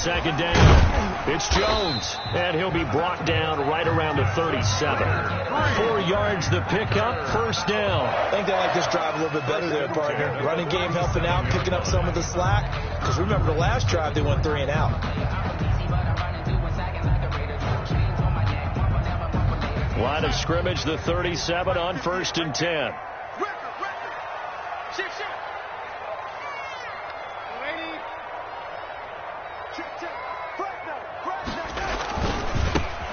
second down. It's Jones, and he'll be brought down right around the 37. 4 yards the pickup, first down. I think they like this drive a little bit better there, partner. Running game helping out, picking up some of the slack. Because remember the last drive, they went 3 and out. Line of scrimmage, the 37 on 1st and 10.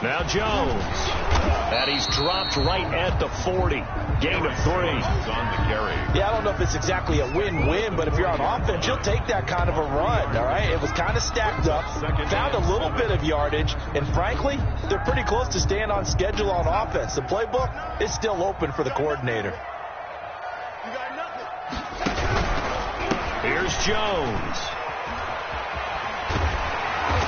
Now Jones. And he's dropped right at the 40. Gain of 3. On the carry. Yeah, I don't know if it's exactly a win-win, but if you're on offense, you'll take that kind of a run, all right? It was kind of stacked up, found a little bit of yardage, and frankly, they're pretty close to staying on schedule on offense. The playbook is still open for the coordinator. Here's Jones.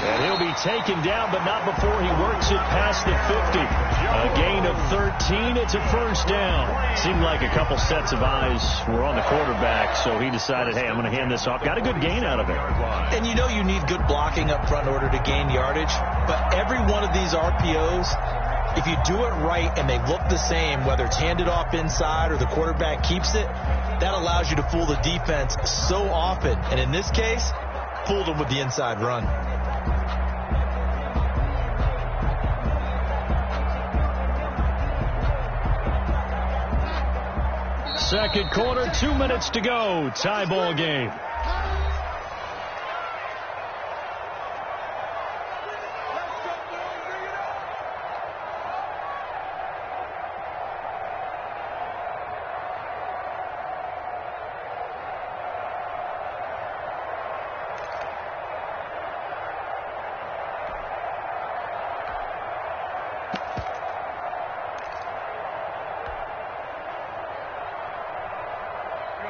And he'll be taken down, but not before he works it past the 50. A gain of 13. It's a first down. Seemed like a couple sets of eyes were on the quarterback, so he decided, hey, I'm going to hand this off. Got a good gain out of it. And you know you need good blocking up front in order to gain yardage, but every one of these RPOs, if you do it right and they look the same, whether it's handed off inside or the quarterback keeps it, that allows you to fool the defense so often. And in this case, fooled them with the inside run. Second quarter, 2 minutes to go. Tie ball game.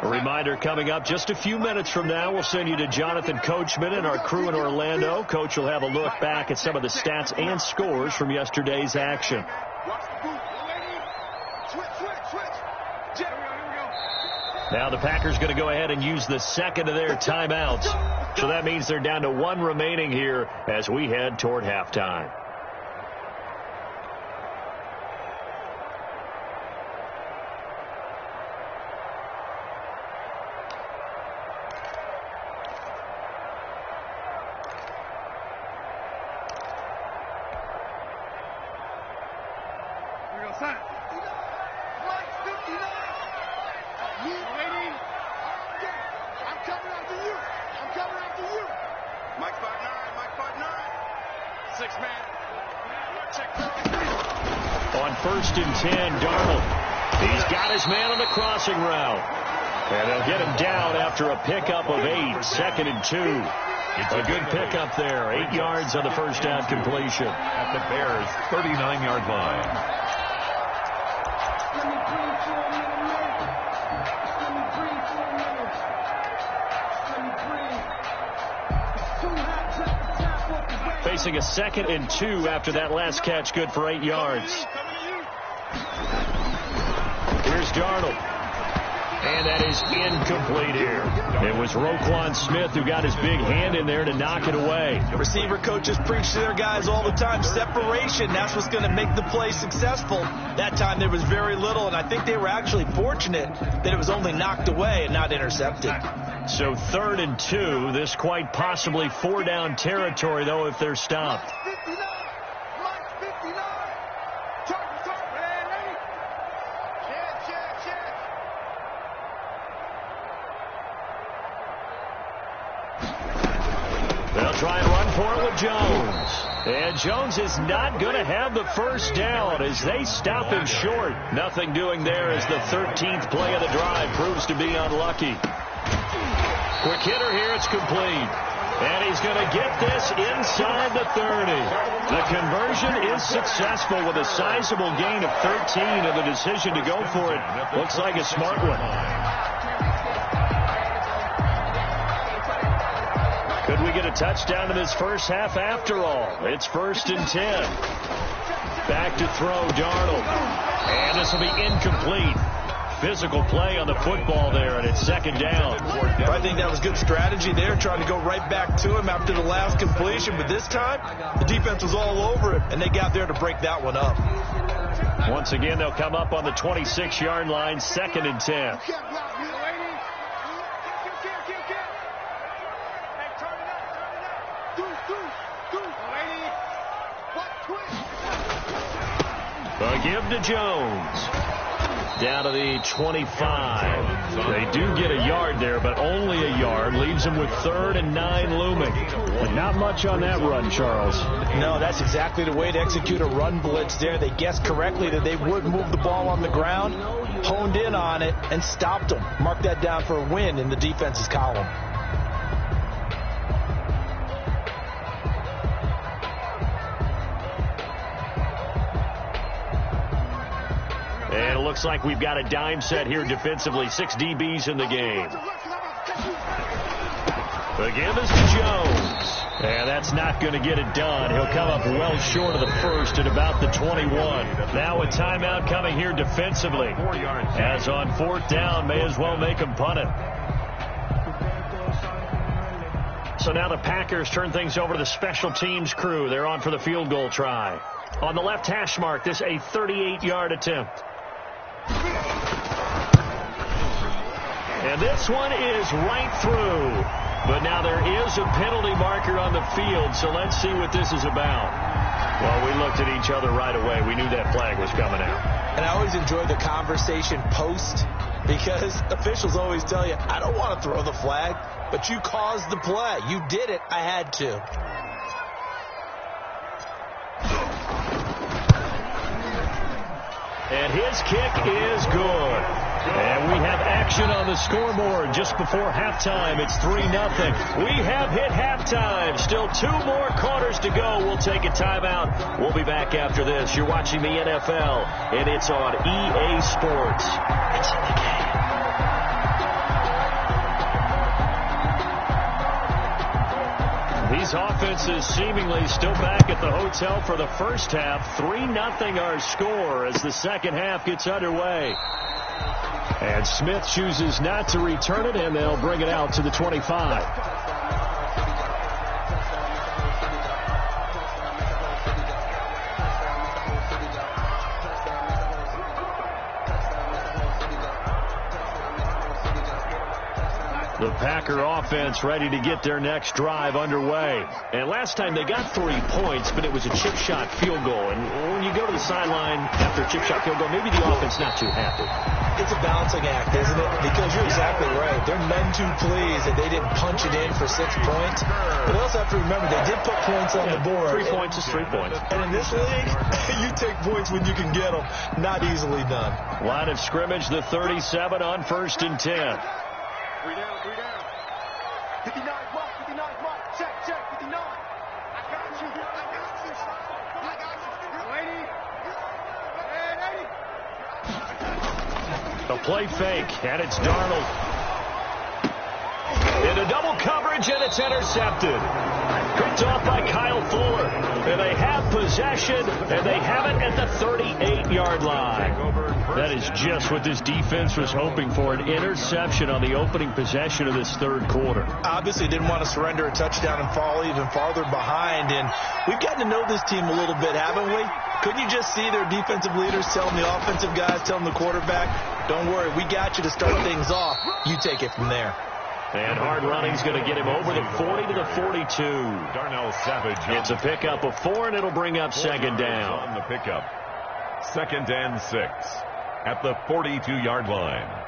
A reminder coming up just a few minutes from now, we'll send you to Jonathan Coachman and our crew in Orlando. Coach will have a look back at some of the stats and scores from yesterday's action. Now the Packers going to go ahead and use the second of their timeouts. So that means they're down to 1 remaining here as we head toward halftime. On 1st and 10, Darnold. He's got his man on the crossing route. And they'll get him down after a pickup of 8. 2nd and 2. It's a good pickup there. 8 yards on the first down completion. At the Bears' 39-yard line. Facing a 2nd and 2 after that last catch, good for 8 yards. Here's Darnold. And that is incomplete here. It was Roquan Smith who got his big hand in there to knock it away. Receiver coaches preach to their guys all the time. Separation, that's what's going to make the play successful. That time there was very little, and I think they were actually fortunate that it was only knocked away and not intercepted. So 3rd and 2. This quite possibly 4-down territory, though, if they're stopped. They'll try and run for it with Jones. And Jones is not going to have the first down as they stop him short. Nothing doing there as the 13th play of the drive proves to be unlucky. Quick hitter here, it's complete. And he's going to get this inside the 30. The conversion is successful with a sizable gain of 13, and the decision to go for it looks like a smart one. Could we get a touchdown in this first half after all? It's 1st and 10. Back to throw, Darnold. And this will be incomplete. physical play on the football there, and it's second down. I think that was good strategy there, trying to go right back to him after the last completion. But this time, the defense was all over him, and they got there to break that one up. Once again, they'll come up on the 26-yard line, 2nd and 10. A give to Jones. Down to the 25. They do get a yard there, but only a yard. Leaves them with 3rd and 9 looming. And not much on that run, Charles. No, that's exactly the way to execute a run blitz there. They guessed correctly that they would move the ball on the ground, honed in on it, and stopped them. Mark that down for a win in the defense's column. And it looks like we've got a dime set here defensively. 6 DBs in the game. The give is to Jones. And that's not going to get it done. He'll come up well short of the first at about the 21. Now a timeout coming here defensively. As on 4th down, may as well make him punt it. So now the Packers turn things over to the special teams crew. They're on for the field goal try. On the left hash mark, this a 38-yard attempt. And this one is right through. But now there is a penalty marker on the field, so let's see what this is about. Well, we looked at each other right away. We knew that flag was coming out. And I always enjoy the conversation post, because officials always tell you, I don't want to throw the flag, but you caused the play. You did it. I had to. And his kick is good. And we have action on the scoreboard just before halftime. It's 3-0. We have hit halftime. Still 2 more quarters to go. We'll take a timeout. We'll be back after this. You're watching the NFL, and it's on EA Sports. It's in the game. These offenses seemingly still back at the hotel for the first half. 3-0 our score as the second half gets underway. And Smith chooses not to return it, and they'll bring it out to the 25. The Packer offense ready to get their next drive underway. And last time they got 3 points, but it was a chip shot field goal. And when you go to the sideline after a chip shot field goal, maybe the offense not too happy. It's a balancing act, isn't it? Because you're exactly right. They're none too pleased that they didn't punch it in for 6 points. But they also have to remember they did put points on the board. 3 points is 3 points. And in this league, you take points when you can get them. Not easily done. Line of scrimmage, the 37 on 1st and 10. 3 down, 3 down. 59 mark, 59 mark. Check, 59. I got you. I got you. 80. And 80. A play fake, and it's Darnold. Into double coverage, and it's intercepted. Picked off by Kyle Fuller. And they have possession, and they have it at the 38-yard line. That is just what this defense was hoping for, an interception on the opening possession of this third quarter. Obviously didn't want to surrender a touchdown and fall even farther behind. And we've gotten to know this team a little bit, haven't we? Couldn't you just see their defensive leaders telling the offensive guys, telling the quarterback, don't worry, we got you to start things off. You take it from there. And hard running's going to get him over the 40 to the 42. Darnell Savage. It's a pickup of 4, and it'll bring up second down. On the pickup. 2nd and 6 at the 42-yard line.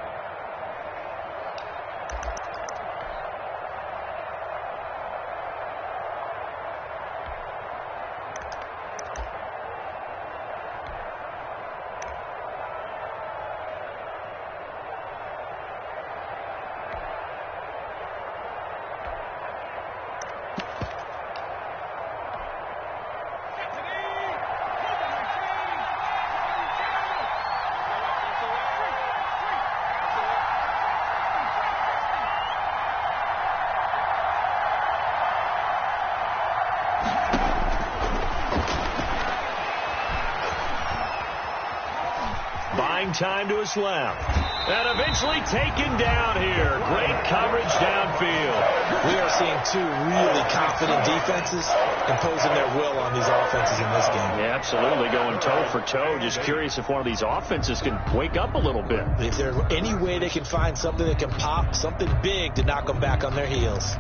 Time to his left. And eventually taken down here. Great coverage downfield. We are seeing two really confident defenses imposing their will on these offenses in this game. Yeah, absolutely, going toe for toe. Just curious if one of these offenses can wake up a little bit. If there's any way they can find something that can pop, something big to knock them back on their heels.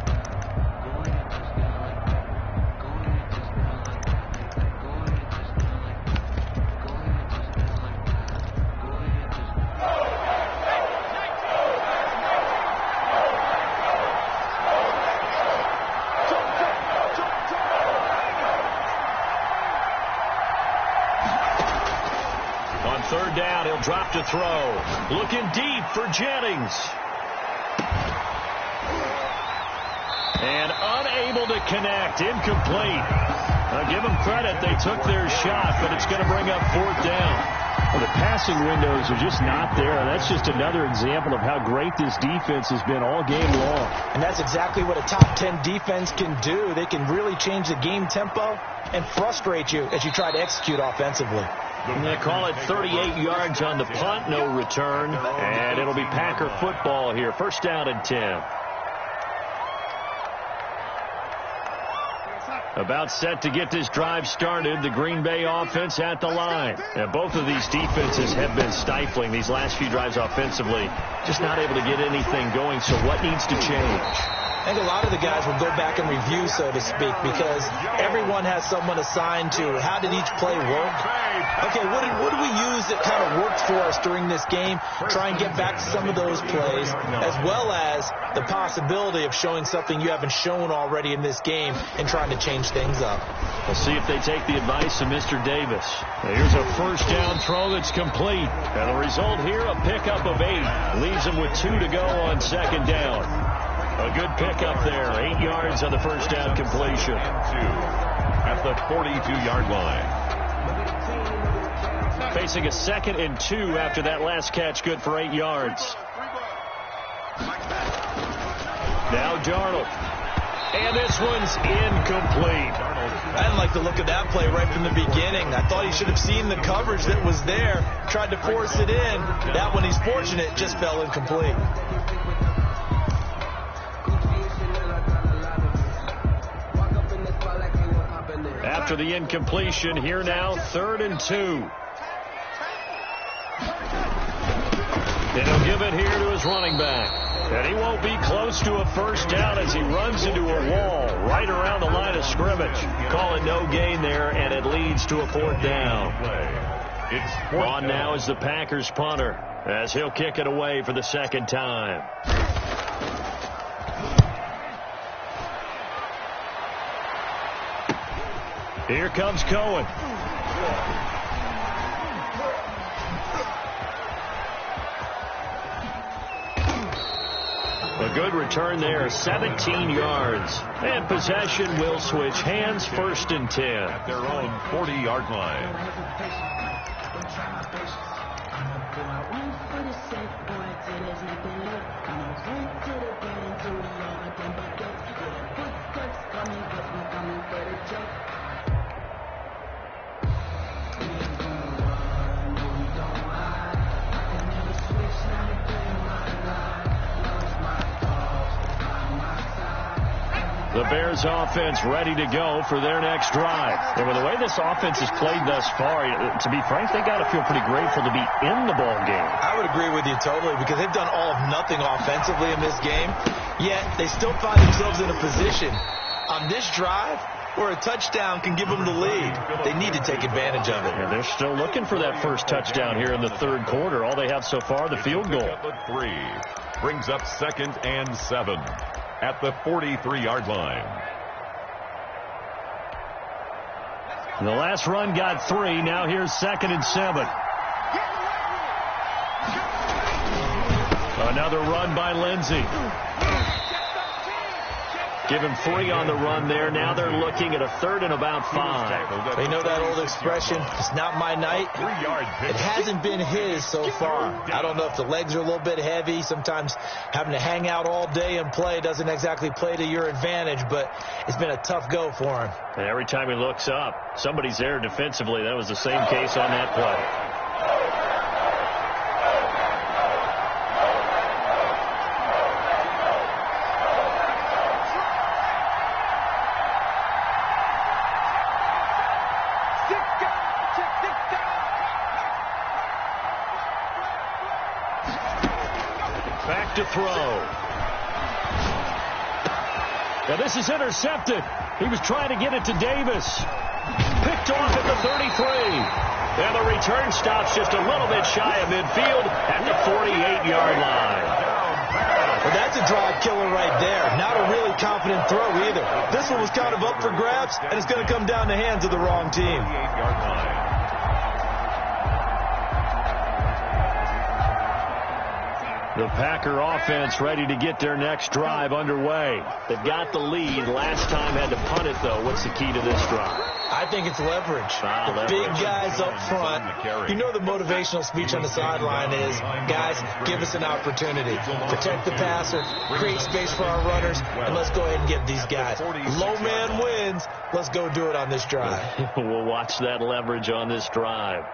Third down, he'll drop to throw. Looking deep for Jennings. And unable to connect. Incomplete. I'll give them credit. They took their shot, but it's going to bring up fourth down. Well, the passing windows are just not there. That's just another example of how great this defense has been all game long. And that's exactly what a top 10 defense can do. They can really change the game tempo and frustrate you as you try to execute offensively. They call it 38 yards on the punt, no return, and it'll be Packer football here. First down and 10. About set to get this drive started, the Green Bay offense at the line. And both of these defenses have been stifling these last few drives offensively. Just not able to get anything going, so what needs to change? I think a lot of the guys will go back and review, so to speak, because everyone has someone assigned to how did each play work. Okay, what did we use that kind of worked for us during this game? Try and get back to some of those plays, as well as the possibility of showing something you haven't shown already in this game and trying to change things up. We'll see if they take the advice of Mr. Davis. Here's a first down throw that's complete. And the result here, a pickup of 8. Leaves them with 2 to go on second down. A good pickup there. 8 yards on the first down completion. At the 42-yard line. Facing a 2nd and 2 after that last catch. Good for 8 yards. Now Darnold. And this one's incomplete. I didn't like the look of that play right from the beginning. I thought he should have seen the coverage that was there. Tried to force it in. That one, he's fortunate, just fell incomplete. After the incompletion, here now, 3rd and 2. And he'll give it here to his running back. And he won't be close to a first down as he runs into a wall right around the line of scrimmage. Call it no gain there, and it leads to a 4th down. On now is the Packers punter as he'll kick it away for the 2nd time. Here comes Cohen. A good return there, 17 yards. And possession will switch hands, 1st and 10. At their own 40-yard line. The Bears offense ready to go for their next drive. And with the way this offense has played thus far, to be frank, they got to feel pretty grateful to be in the ball game. I would agree with you totally, because they've done all of nothing offensively in this game, yet they still find themselves in a position on this drive where a touchdown can give them the lead. They need to take advantage of it. And they're still looking for that first touchdown here in the 3rd quarter. All they have so far, the field goal. At 3. Brings up 2nd and 7. At the 43-yard line. The last run got 3. Now here's 2nd and 7. Another run by Lindsey. Give him 3 on the run there. Now they're looking at a 3rd and about 5. They know that old expression, it's not my night. It hasn't been his so far. I don't know if the legs are a little bit heavy. Sometimes having to hang out all day and play doesn't exactly play to your advantage, but it's been a tough go for him. And every time he looks up, somebody's there defensively. That was the same case on that play. to throw. Now this is intercepted. He was trying to get it to Davis. Picked off at the 33. And the return stops just a little bit shy of midfield at the 48-yard line. Well, that's a drive killer right there. Not a really confident throw either. This one was kind of up for grabs, and it's going to come down the hands of the wrong team. The Packer offense ready to get their next drive underway. They've got the lead. Last time had to punt it, though. What's the key to this drive? I think it's leverage. The big guys up front. You know the motivational speech on the sideline is, guys, give us an opportunity. Protect the passer, create space for our runners, and let's go ahead and get these guys. Low man wins. Let's go do it on this drive. We'll watch that leverage on this drive.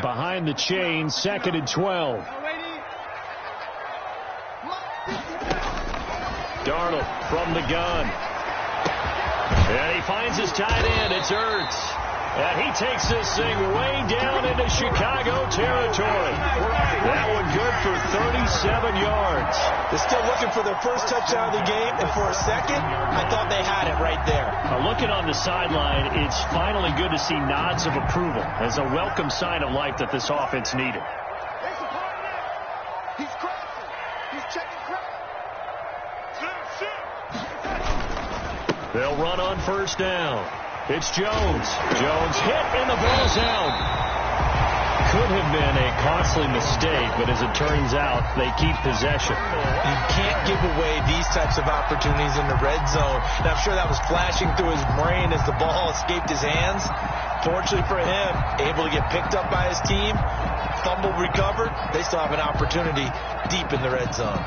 Behind the chain, 2nd and 12. Darnold from the gun. And he finds his tight end. It's Ertz. And he takes this thing way down into Chicago territory. That one good for 37 yards. They're still looking for their first touchdown of the game, and for a second, I thought they had it right there. Looking on the sideline, it's finally good to see nods of approval as a welcome sign of life that this offense needed. He's crossing. He's checking credit. They'll run on first down. It's Jones. Jones hit, and the ball's out. Could have been a costly mistake, but as it turns out, they keep possession. You can't give away these types of opportunities in the red zone. And I'm sure that was flashing through his brain as the ball escaped his hands. Fortunately for him, able to get picked up by his team, fumble recovered. They still have an opportunity deep in the red zone.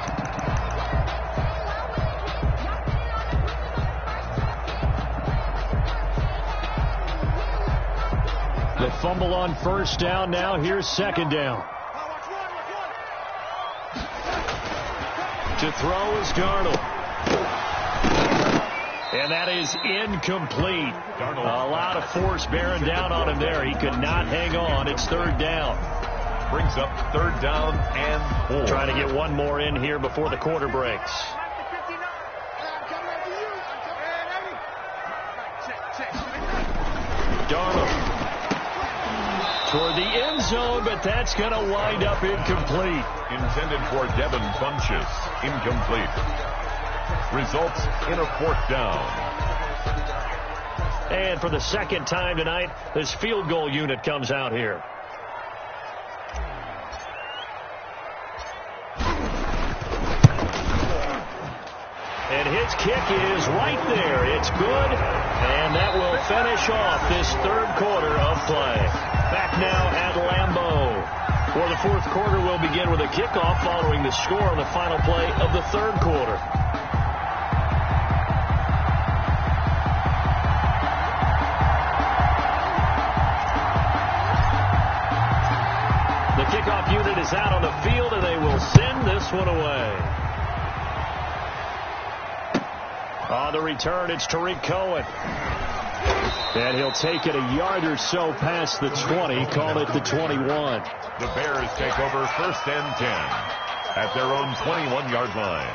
The fumble on first down. Now here's 2nd down. To throw is Darnold. And that is incomplete. A lot of force bearing down on him there. He could not hang on. It's 3rd down. Brings up 3rd down and 4. Trying to get one more in here before the quarter breaks. Darnold toward the end zone, but that's going to wind up incomplete. Intended for Devin Funchess. Incomplete. Results in a 4th down. And for the 2nd time tonight, this field goal unit comes out here. And his kick is right there. It's good. And that will finish off this 3rd quarter of play. Back now at Lambeau. For the 4th quarter, we'll begin with a kickoff following the score on the final play of the 3rd quarter. The kickoff unit is out on the field, and they will send this one away. On the return, it's Tariq Cohen. And he'll take it a yard or so past the 20, call it the 21. The Bears take over 1st and 10 at their own 21-yard line.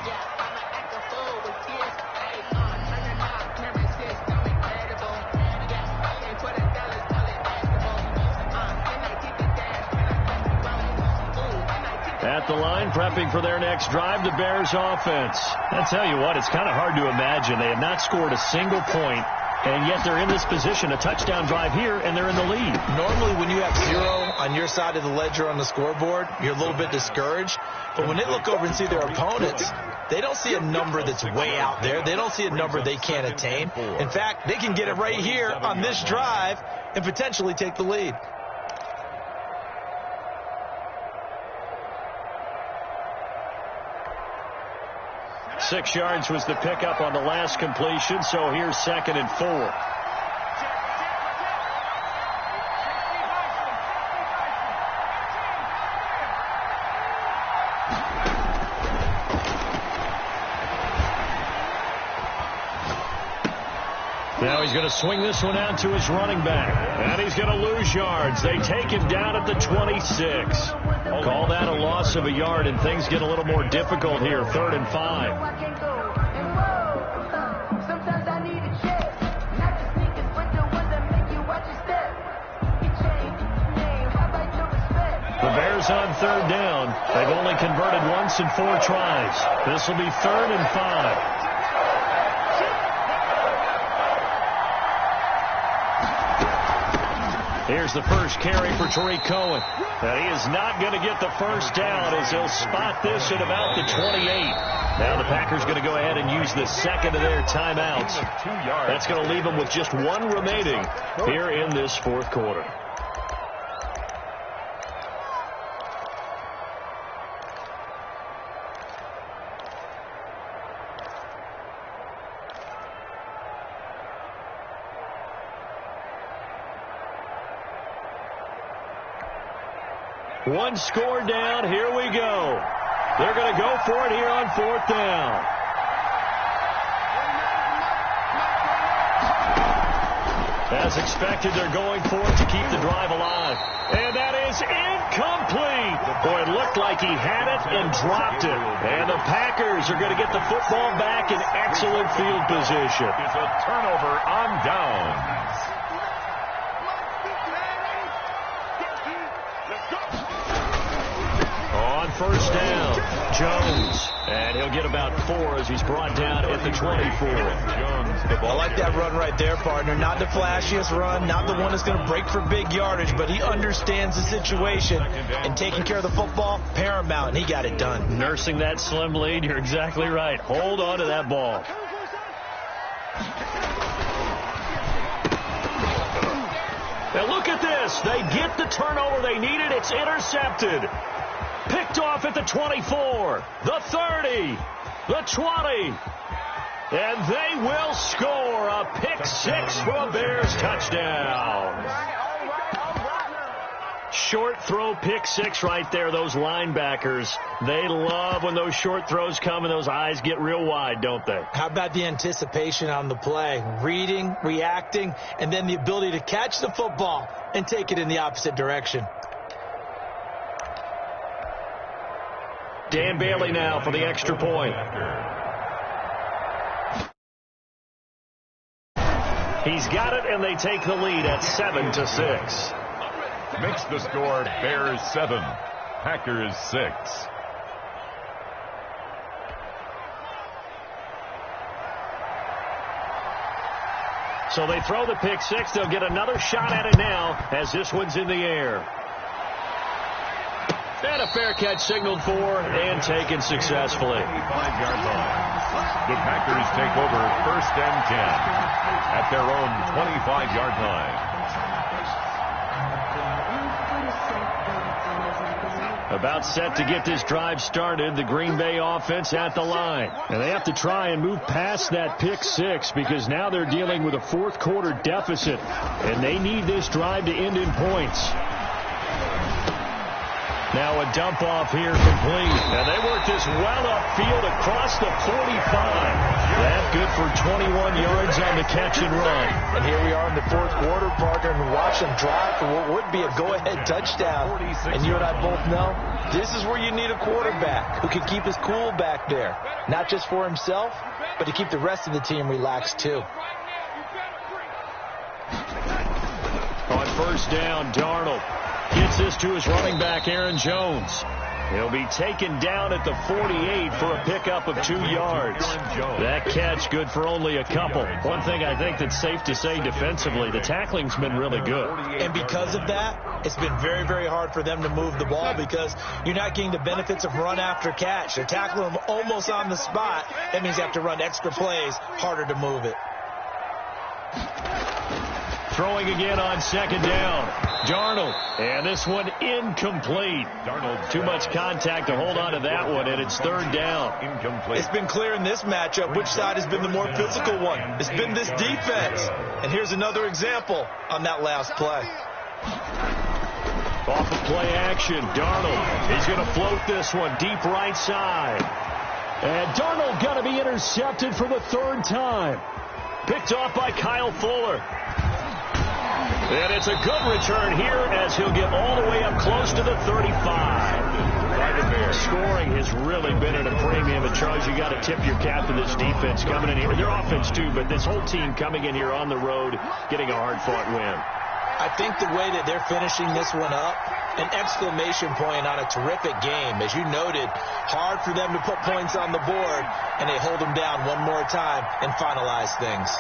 At the line, prepping for their next drive, the Bears offense. I'll tell you what, it's kind of hard to imagine. They have not scored a single point, and yet they're in this position, a touchdown drive here, and they're in the lead. Normally, when you have 0 on your side of the ledger on the scoreboard, you're a little bit discouraged. But when they look over and see their opponents, they don't see a number that's way out there. They don't see a number they can't attain. In fact, they can get it right here on this drive and potentially take the lead. Six yards was the pickup on the last completion, so here's 2nd and 4. he's going to swing this one out to his running back. And he's going to lose yards. They take him down at the 26. Call that a loss of a yard, and things get a little more difficult here, 3rd and 5. The Bears on 3rd down. They've only converted once in 4 tries. This will be 3rd and 5. Here's the first carry for Tariq Cohen. And he is not going to get the first down as he'll spot this at about the 28. Now the Packers going to go ahead and use the second of their timeouts. That's going to leave them with just 1 remaining here in this 4th quarter. One score down. Here we go. They're going to go for it here on 4th down. As expected, they're going for it to keep the drive alive. And that is incomplete. Boy, it looked like he had it and dropped it. And the Packers are going to get the football back in excellent field position. It's a turnover on downs. On 1st down, Jones. And he'll get about 4 as he's brought down at the 24. I like that run right there, partner. Not the flashiest run, not the one that's going to break for big yardage, but he understands the situation, and taking care of the football, paramount, and he got it done. Nursing that slim lead, you're exactly right. Hold on to that ball. Now look at this. They get the turnover they needed. It's intercepted. Picked off at the 24, the 30, the 20. And they will score a pick 6 for a Bears touchdown. Short throw pick 6 right there. Those linebackers, they love when those short throws come and those eyes get real wide, don't they? How about the anticipation on the play? Reading, reacting, and then the ability to catch the football and take it in the opposite direction. Dan Bailey now for the extra point. He's got it, and they take the lead at 7-6. Makes the score Bears 7, Packers 6. So they throw the pick 6. They'll get another shot at it now as this one's in the air. And a fair catch signaled for and taken successfully. 5-yard line. The Packers take over 1st and 10 at their own 25-yard line. About set to get this drive started, the Green Bay offense at the line. And they have to try and move past that pick 6 because now they're dealing with a 4th quarter deficit. And they need this drive to end in points. Now a dump off here complete. And they work this well upfield across the 45. That good for 21 yards on the catch and run. And here we are in the 4th quarter, partner, and watch them drive for what would be a go-ahead touchdown. And you and I both know this is where you need a quarterback who can keep his cool back there. Not just for himself, but to keep the rest of the team relaxed too. On 1st down, Darnold gets this to his running back, Aaron Jones. He'll be taken down at the 48 for a pickup of 2 yards. That catch good for only a couple. One thing I think that's safe to say defensively, the tackling's been really good. And because of that, it's been very, very hard for them to move the ball because you're not getting the benefits of run after catch. They're tackling them almost on the spot. That means you have to run extra plays, harder to move it. Throwing again on 2nd down. Darnold. And this one incomplete. Darnold. Too much contact to hold on to that one, and it's 3rd down. Incomplete. It's been clear in this matchup which side has been the more physical one. It's been this defense. And here's another example on that last play. Off of play action, Darnold. He's going to float this one deep right side. And Darnold going to be intercepted for the 3rd time. Picked off by Kyle Fuller. And it's a good return here as he'll get all the way up close to the 35. Scoring has really been at a premium. And, Charles, you got to tip your cap to this defense coming in here. Their offense, too, but this whole team coming in here on the road, getting a hard-fought win. I think the way that they're finishing this one up, an exclamation point on a terrific game. As you noted, hard for them to put points on the board, and they hold them down one more time and finalize things.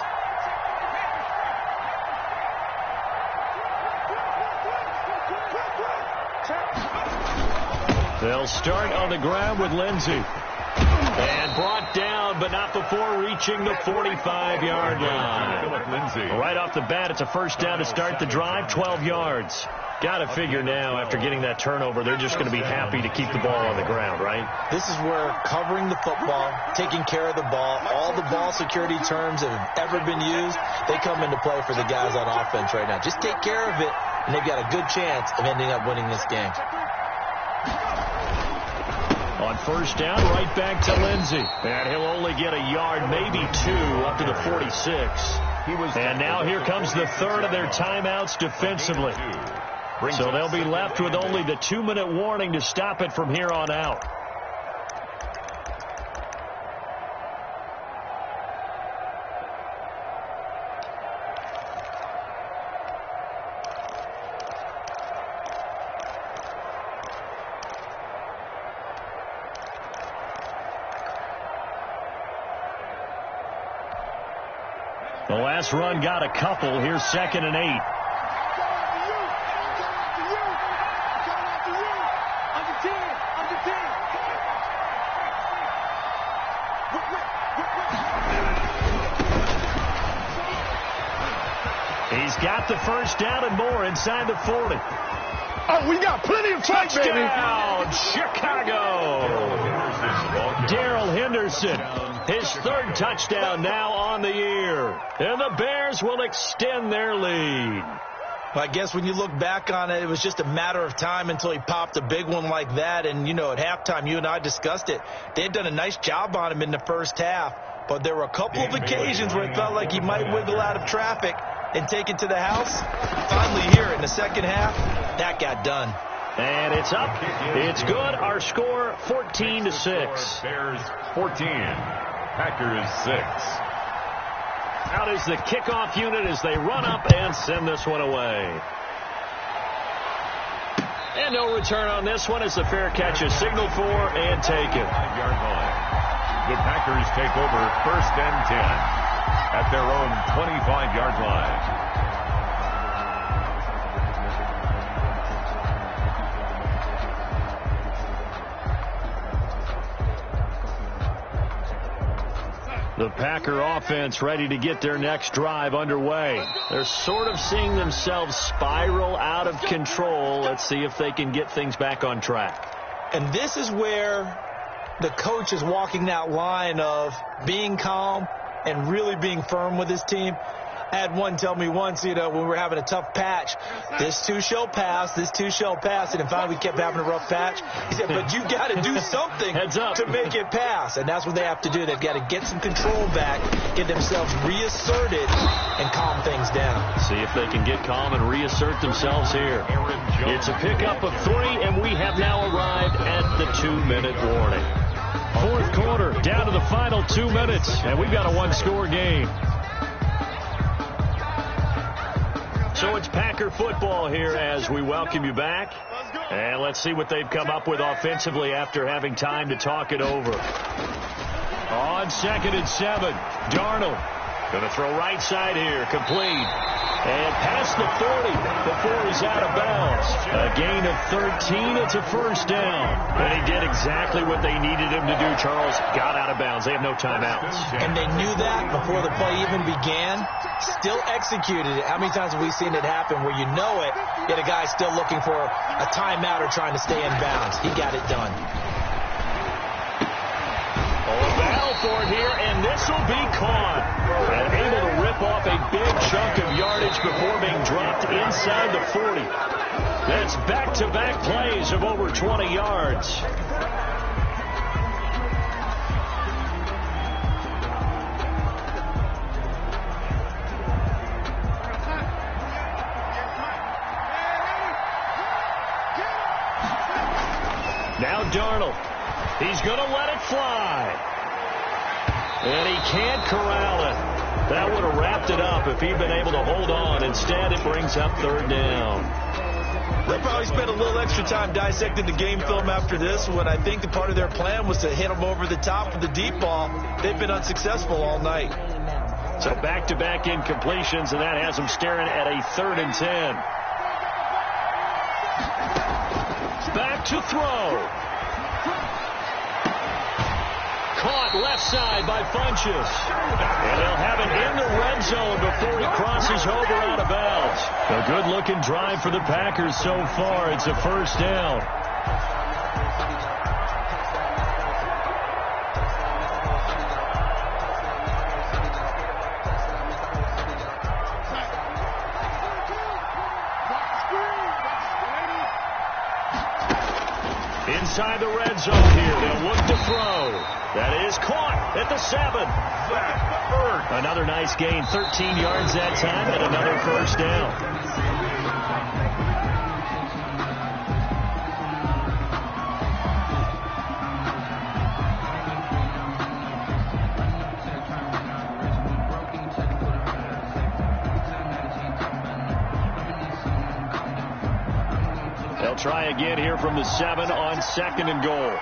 They'll start on the ground with Lindsey. And brought down, but not before reaching the 45-yard line. Right off the bat, it's a first down to start the drive, 12 yards. Got to figure now, after getting that turnover, they're just going to be happy to keep the ball on the ground, right? This is where covering the football, taking care of the ball, all the ball security terms that have ever been used, they come into play for the guys on offense right now. Just take care of it, and they've got a good chance of ending up winning this game. On first down, right back to Lindsey. And he'll only get a yard, maybe two, up to the 46. And now here comes the third of their timeouts defensively. So they'll be left with only the 2-minute warning to stop it from here on out. The last run got a couple. Here's 2nd and 8. He's got the first down and more inside the 40. Oh, we got plenty of time, baby. Touchdown, Chicago. Darrell Henderson. His third touchdown now on the year. And the Bears will extend their lead. Well, I guess when you look back on it, it was just a matter of time until he popped a big one like that. And, you know, at halftime, you and I discussed it. They had done a nice job on him in the first half. But there were a couple of occasions where it felt like he might wiggle out of traffic and take it to the house. Finally here in the second half, that got done. And it's up. It's good. Our score, 14-6. Bears 14. Packers 6. Out is the kickoff unit as they run up and send this one away. And no return on this one as the fair catch is signaled for and taken. 5-yard line. The Packers take over 1st and 10 at their own 25-yard line. The Packer offense ready to get their next drive underway. They're sort of seeing themselves spiral out of control. Let's see if they can get things back on track. And this is where the coach is walking that line of being calm and really being firm with his team. I had one tell me once, you know, when we were having a tough patch, this too shall pass, this too shall pass. And finally we kept having a rough patch. He said, but you got to do something to make it pass. And that's what they have to do. They've got to get some control back, get themselves reasserted, and calm things down. See if they can get calm and reassert themselves here. It's a pickup of 3, and we have now arrived at the 2-minute warning. Fourth quarter, down to the final 2 minutes, and we've got a one-score game. So it's Packer football here as we welcome you back. And let's see what they've come up with offensively after having time to talk it over. On 2nd and 7, Darnold going to throw right side here, complete. And past the 40 before he's out of bounds. A gain of 13, it's a first down. And he did exactly what they needed him to do, Charles. Got out of bounds. They have no timeouts. And they knew that before the play even began. Still executed it. How many times have we seen it happen where you know it, yet a guy's still looking for a timeout or trying to stay in bounds? He got it done. Battle for it here, and this will be caught. And able to rip off a big chunk of yardage before being dropped inside the 40. That's back-to-back plays of over 20 yards. Now Darnold. He's going to let it fly. And he can't corral it. That would have wrapped it up if he'd been able to hold on. Instead, it brings up third down. They'll probably spend a little extra time dissecting the game film after this when I think the part of their plan was to hit them over the top with the deep ball. They've been unsuccessful all night. So back-to-back incompletions, and that has them staring at a 3rd and 10. Back to throw. Caught left side by Funchess. And they'll have it in the red zone before he crosses over out of bounds. A good-looking drive for the Packers so far. It's a first down. Inside the red zone here. They'll look to throw. That is caught at the 7. Another nice gain. 13 yards that time and another first down. They'll try again here from the 7 on 2nd and goal.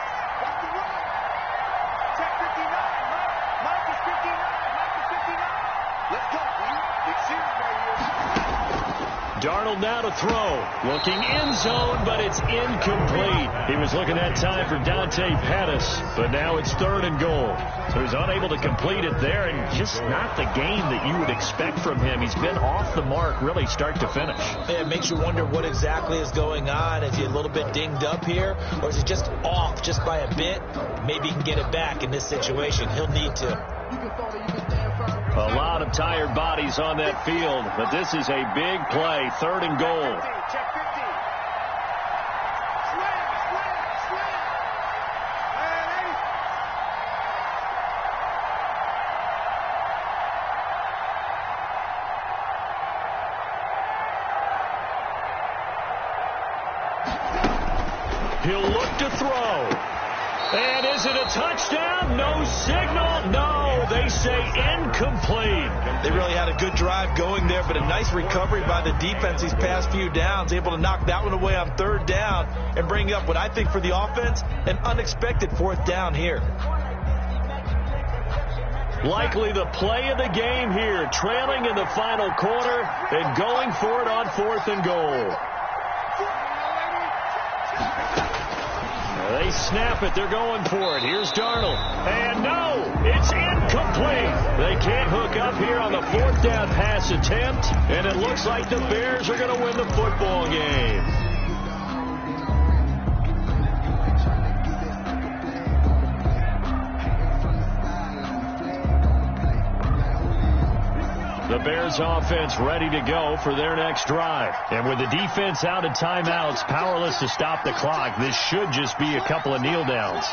Darnold now to throw. Looking end zone, but it's incomplete. He was looking that time for Dante Pettis, but now it's 3rd and goal. So he's unable to complete it there, and just not the game that you would expect from him. He's been off the mark really start to finish. Yeah, it makes you wonder what exactly is going on. Is he a little bit dinged up here, or is he just off just by a bit? Maybe he can get it back in this situation. He'll need to. A lot of tired bodies on that field, but this is a big play. 3rd and goal. He'll look to throw. And is it a touchdown? No signal. No, they say incomplete. They really had a good drive going there, but a nice recovery by the defense these past few downs, able to knock that one away on 3rd down and bring up what I think for the offense, an unexpected 4th down here. Likely the play of the game here, trailing in the final quarter and going for it on 4th and goal. They snap it. They're going for it. Here's Darnold. And no, it's incomplete. They can't hook up here on the 4th down pass attempt. And it looks like the Bears are going to win the football game. The Bears offense ready to go for their next drive. And with the defense out of timeouts, powerless to stop the clock, this should just be a couple of kneel downs.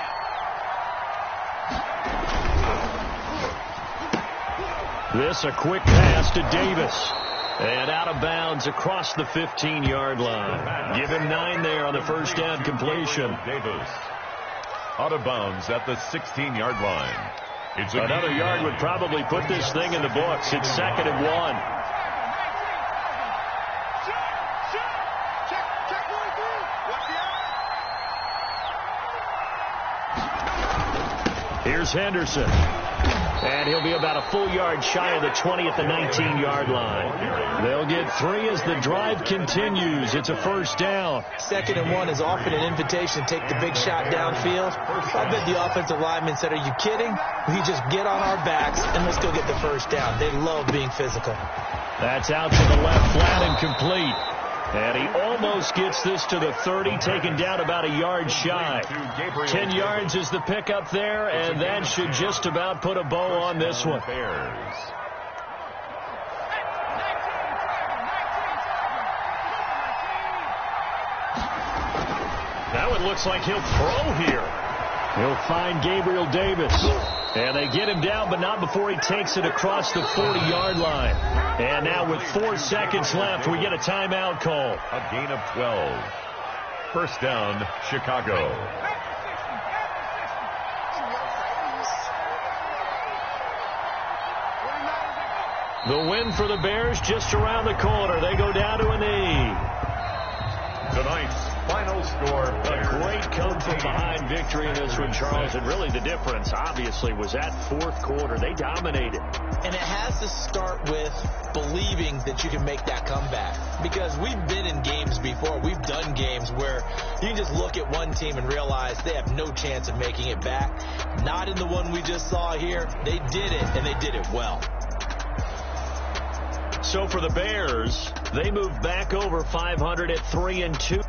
This a quick pass to Davis. And out of bounds across the 15-yard line. Give him 9 there on the first down completion. Davis out of bounds at the 16-yard line. It's another yard would probably put this thing in the books. It's 2nd and 1. Here's Henderson. And he'll be about a full yard shy of the 20 at the 19-yard line. They'll get 3 as the drive continues. It's a first down. 2nd and 1 is often an invitation to take the big shot downfield. I bet the offensive lineman said, "Are you kidding? We just get on our backs and let's go get the first down." They love being physical. That's out to the left, flat and complete. And he almost gets this to the 30, taken down about a yard shy. 10 yards is the pickup there, and that should just about put a bow on this one. Now it looks like he'll throw here. He'll find Gabriel Davis. And they get him down, but not before he takes it across the 40-yard line. And now with 4 seconds left, we get a timeout call. A gain of 12. First down, Chicago. The win for the Bears just around the corner. They go down to a knee. Tonight's final score. A great come-from-behind victory in this one, Charles. And really the difference, obviously, was that fourth quarter. They dominated. And it has to start with believing that you can make that comeback. Because we've been in games before. We've done games where you can just look at one team and realize they have no chance of making it back. Not in the one we just saw here. They did it, and they did it well. So for the Bears, they move back over 500 at 3-2.